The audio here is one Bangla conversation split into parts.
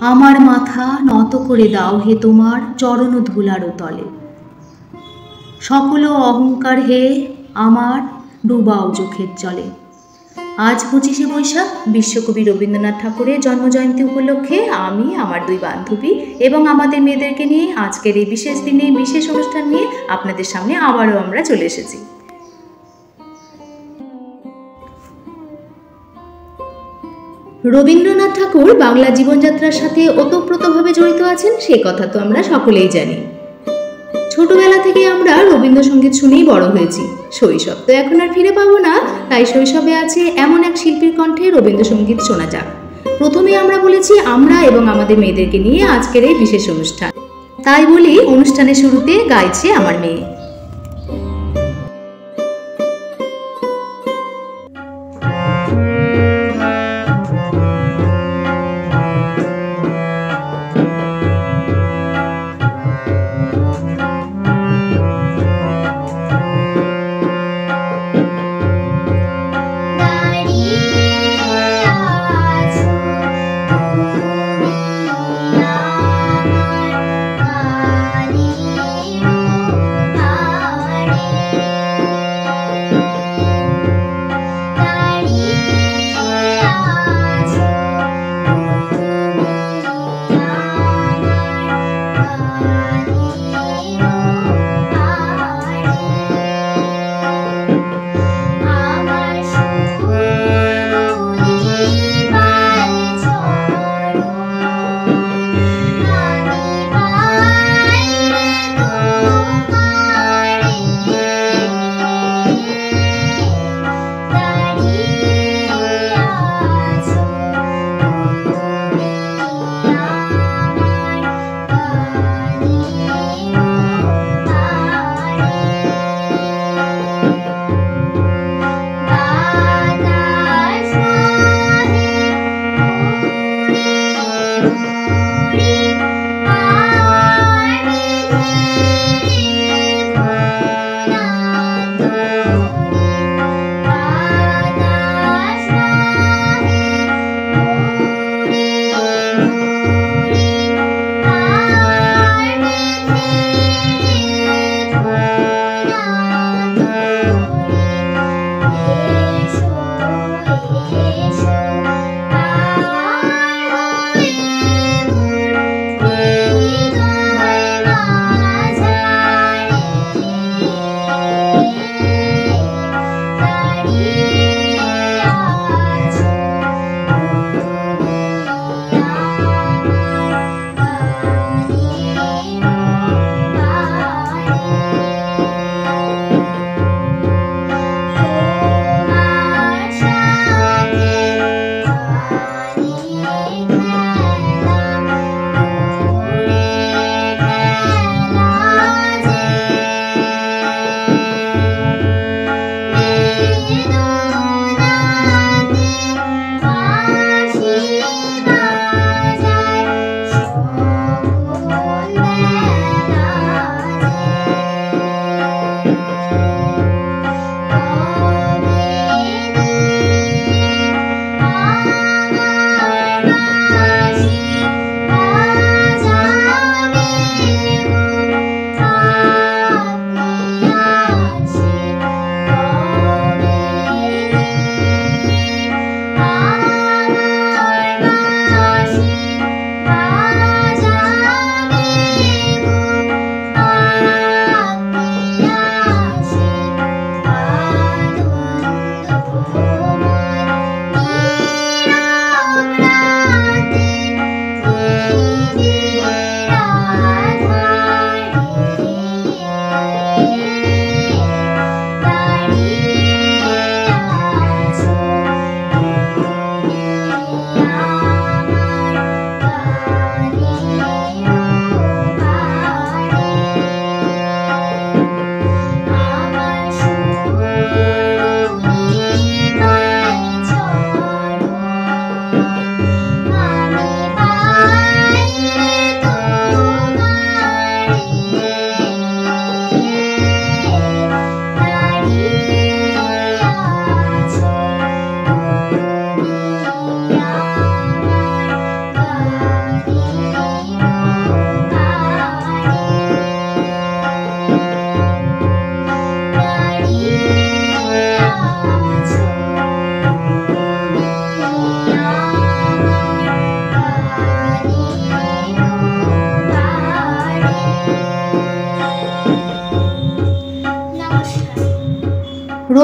আমার মাথা নত করে দাও হে তোমার চরণ ধুলার তলে। সকল অহংকার হে আমার ডুবাও চোখের জলে। আজ 25শে বৈশাখ বিশ্বকবি রবীন্দ্রনাথ ঠাকুরের জন্মজয়ন্তী উপলক্ষে আমি, আমার দুই বান্ধবী এবং আমাদের মেয়েদেরকে নিয়ে আজকের এই বিশেষ দিনে বিশেষ অনুষ্ঠান নিয়ে আপনাদের সামনে আবারও আমরা চলে এসেছি। রবীন্দ্রনাথ ঠাকুর বাংলা জীবনযাত্রার সাথে ওতপ্রোতভাবে জড়িত আছেন, সে কথা তো আমরা সকলেই জানি। ছোটবেলা থেকে আমরা রবীন্দ্রসঙ্গীত শুনেই বড় হয়েছি। শৈশব তো এখন আর ফিরে পাবো না, তাই শৈশবে আছে এমন এক শিল্পীর কণ্ঠে রবীন্দ্রসঙ্গীত শোনা যাক। প্রথমে আমরা বলেছি আমরা এবং আমাদের মেয়েদেরকে নিয়ে আজকের এই বিশেষ অনুষ্ঠান, তাই বলি অনুষ্ঠানের শুরুতে গাইছে আমার মেয়ে।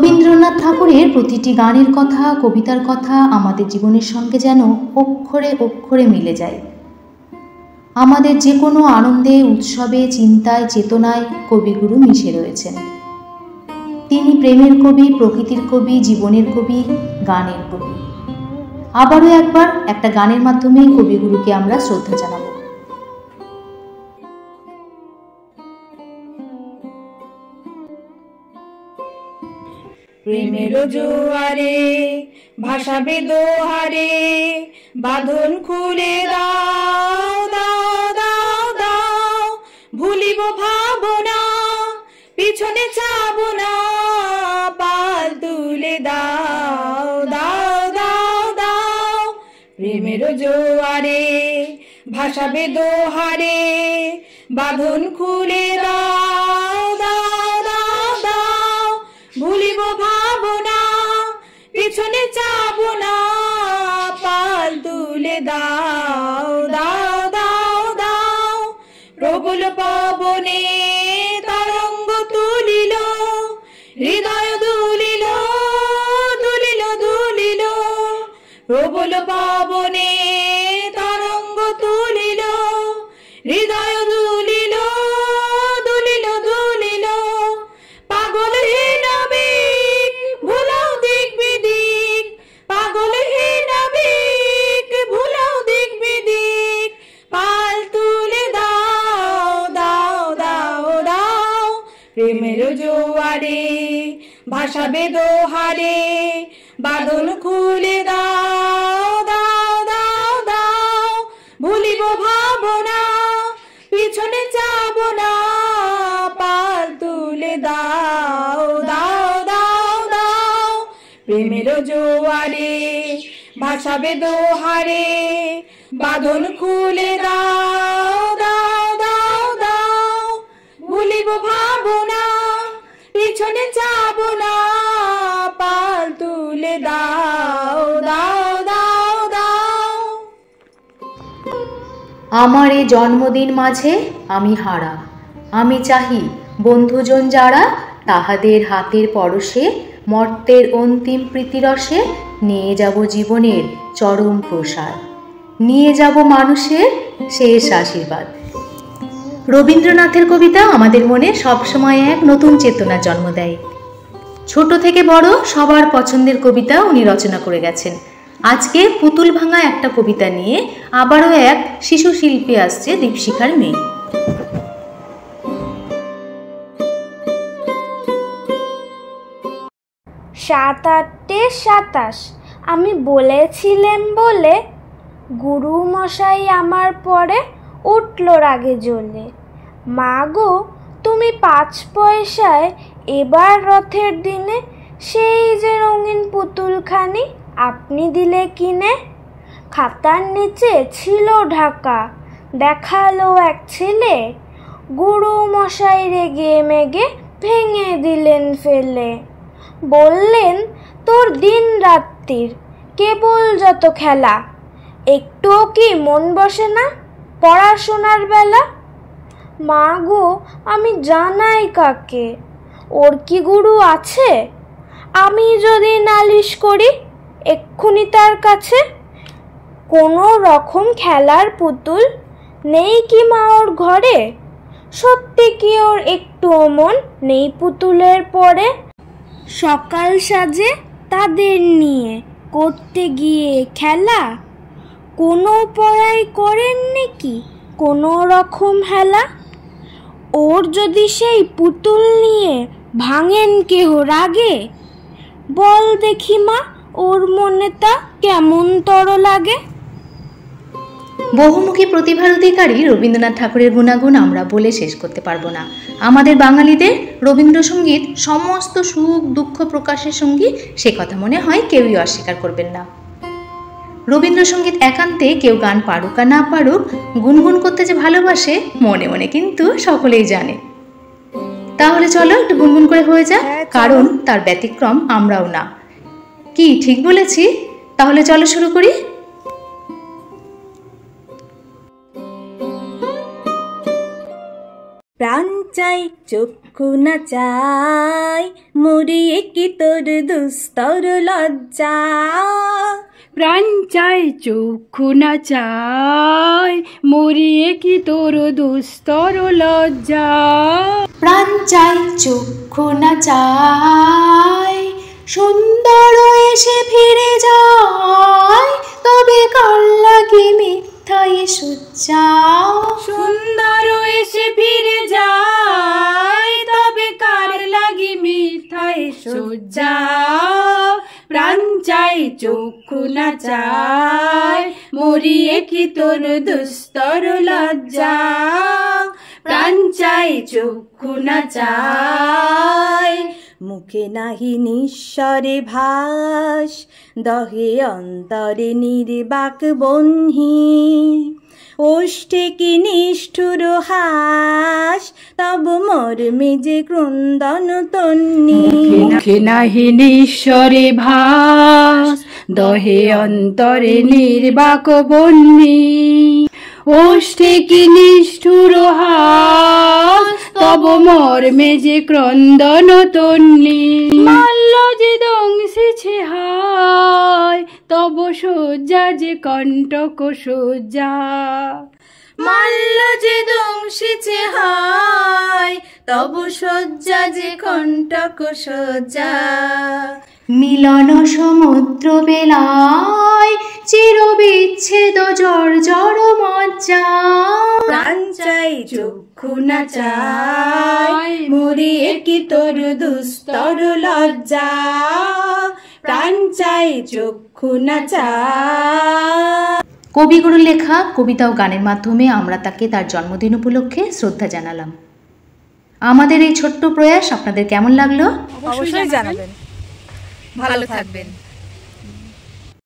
রবীন্দ্রনাথ ঠাকুরের প্রতিটি গানের কথা, কবিতার কথা আমাদের জীবনের সঙ্গে যেন অক্ষরে অক্ষরে মিলে যায়। আমাদের যে কোনো আনন্দে, উৎসবে, চিন্তায়, চেতনায় কবিগুরু মিশে রয়েছেন। তিনি প্রেমের কবি, প্রকৃতির কবি, জীবনের কবি, গানের কবি। আবারও একবার একটা গানের মাধ্যমে কবিগুরুকে আমরা শ্রদ্ধা জানাব। প্রেমের জোয়ারে ভাসাবে দোহারে, বাঁধন খুলে দাও দাও দাও দাও, ভুলিব ভাবনা পিছনে চাবো না, পাল তুলে দাও দাও দাও দাও। প্রেমের জোয়ারে ভাসাবে দোহারে, বাঁধন খুলে দাও দাও দাও দাও, ভুলিব ভাবনা পিছনে চাবো না, পাল তুলে দাও দাও দাও দাও। প্রবল পবনে তরঙ্গ তুলিল, হৃদয় দুলিল দুলিল দুলিল। প্রবল পবনে তরঙ্গ তুলিল, হৃদয় দুলিল দুলিল দুলিল। পাগল হে নাবিক ভুলাও দিক বিদিক, পাগল হে নাবিক ভুলাও দিক বিদিক। পাল তুলে দাও দাও দাও দাও। প্রেমের জোয়ারে ভাসাবে দোহারে, বাঁধন খুলে দাও দাও দাও দাও, ভুলিব ভাবনা পিছনে চাবো না, পাল তুলে দাও দাও দাও দাও। প্রেমের জোয়ারে ভাসাবে দোহারে, বাঁধন খুলে দাও দাও দাও দাও, ভুলিব ভাবনা পিছনে চাবো না, পাল তুলে দাও দাও দাও দাও। আমার এ জন্মদিন মাঝে আমি হারা, আমি চাহি বন্ধুজন যারা, তাহাদের হাতের পরশে মর্তের অন্তিম প্রীতিরসে নিয়ে যাব জীবনের চরম প্রসাদ, নিয়ে যাব মানুষের শেষ আশীর্বাদ। রবীন্দ্রনাথের কবিতা আমাদের মনে সবসময় এক নতুন চেতনা জন্ম দেয়। ছোট থেকে বড় সবার পছন্দের কবিতা উনি রচনা করে গেছেন। আজকে পুতুল ভাঙা একটা কবিতা নিয়ে আবারও এক শিশু শিল্পী আসছে, দীপশিখার মেয়ে। 7-8-27 আমি বলেছিলেম বলে, গুরু মশাই আমার পরে উঠল রাগে জ্বলে। মা গো তুমি 5 পয়সায় এবার রথের দিনে সেই যে রঙিন পুতুলখানি আপনি দিলে কিনে। খাতার নিচে ছিল ঢাকা, দেখালো এক ছেলে, গুরু মশাই রেগে মেগে ভেঙে দিলেন ফেলে। বললেন তোর দিন রাত্রির কেবল যত খেলা, একটুও কি মন বসে না পড়াশোনার বেলা। মা গো আমি জানাই কাকে, ওর কি গুরু আছে? আমি যদি নালিশ করি এক্ষুনি তার কাছে। কোনো রকম খেলার পুতুল নেই কি মা ওর ঘরে? সত্যি কি ওর একটুও মন নেই পুতুলের পরে? সকাল সাজে তাদের নিয়ে করতে গিয়ে খেলা, কোনো পড়াই করেননি কি কোনো রকম হেলা। ওর যদি সেই পুতুল নিয়ে ভাঙেন কেহ রাগে, বল দেখি মা ওর মনে তা কেমন তর লাগে। বহুমুখী প্রতিভার অধিকারী রবীন্দ্রনাথ ঠাকুরের গুণাগুণ আমরা বলে শেষ করতে পারবো না। আমাদের বাঙালিদের রবীন্দ্রসঙ্গীত সমস্ত সুখ দুঃখ প্রকাশের সঙ্গী, সে কথা মনে হয় কেউই অস্বীকার করবেন না। রবীন্দ্রসঙ্গীত একান্তে কেউ গান পারুক আর না পারুক, গুনগুন করতে যে ভালোবাসে মনে মনে কিন্তু সকলেই জানে। তাহলে চলো একটু গুনগুন করে হয়ে যাক, কারণ তার ব্যতিক্রম আমরাও না। কি ঠিক বলেছি? তাহলে চলো শুরু করি। প্রাণ চাই চক্ষু না চাই মরিয়ে কি তোর দুস্তর লজ্জা প্রাণ চাই চক্ষু না চাই মরিয়ে কি তোর দুস্তর লজ্জা প্রাণ চাই চক্ষু না চাই সুন্দর এসে ফিরে যায় তবে কাল লাগে মিথ্যায় সজ্জা সুন্দর এসে ফিরে যায় তবে কার লাগি মিঠাই সজ্জা প্রাণ চাই চক্ষু না চাই মরিয়ে কি তোর দুস্তর লজ্জা প্রাণ চাই চক্ষু না চাই মুখে নাহি নিঃস্বরে ভাস দহে অন্তরে নির্বাক বহ্নি ওষ্ঠে কি নিষ্ঠুর হাস তব মর্মে যে ক্রন্দন তন্নি মুখে নাহি নিঃস্বরে ভাস দহে অন্তরে নির্বাক বহ্নি ওষ্ঠে কি নিষ্ঠুর হাস তব মর্মে যে ক্রন্দন তন্নি মাল্য যে দংশিছে হায় তব শয্যা যে কণ্টক শয্যা মাল্য যে দংশিছে হায় তব শয্যা যে কণ্টক শয্যা মিলন সমুদ্র বেলায় চির বিচ্ছেদ জর্জর মজ্জা প্রাণ চাই চক্ষু না চাই মরিয়ে কি তোর দুস্তর লজ্জা প্রাণ চাই চক্ষু না চাই। কবিগুরুর লেখা কবিতা ও গানের মাধ্যমে আমরা তাকে তার জন্মদিন উপলক্ষে শ্রদ্ধা জানালাম। আমাদের এই ছোট্ট প্রয়াস আপনাদের কেমন লাগলো অবশ্যই জানাবেন। ভালো থাকবেন।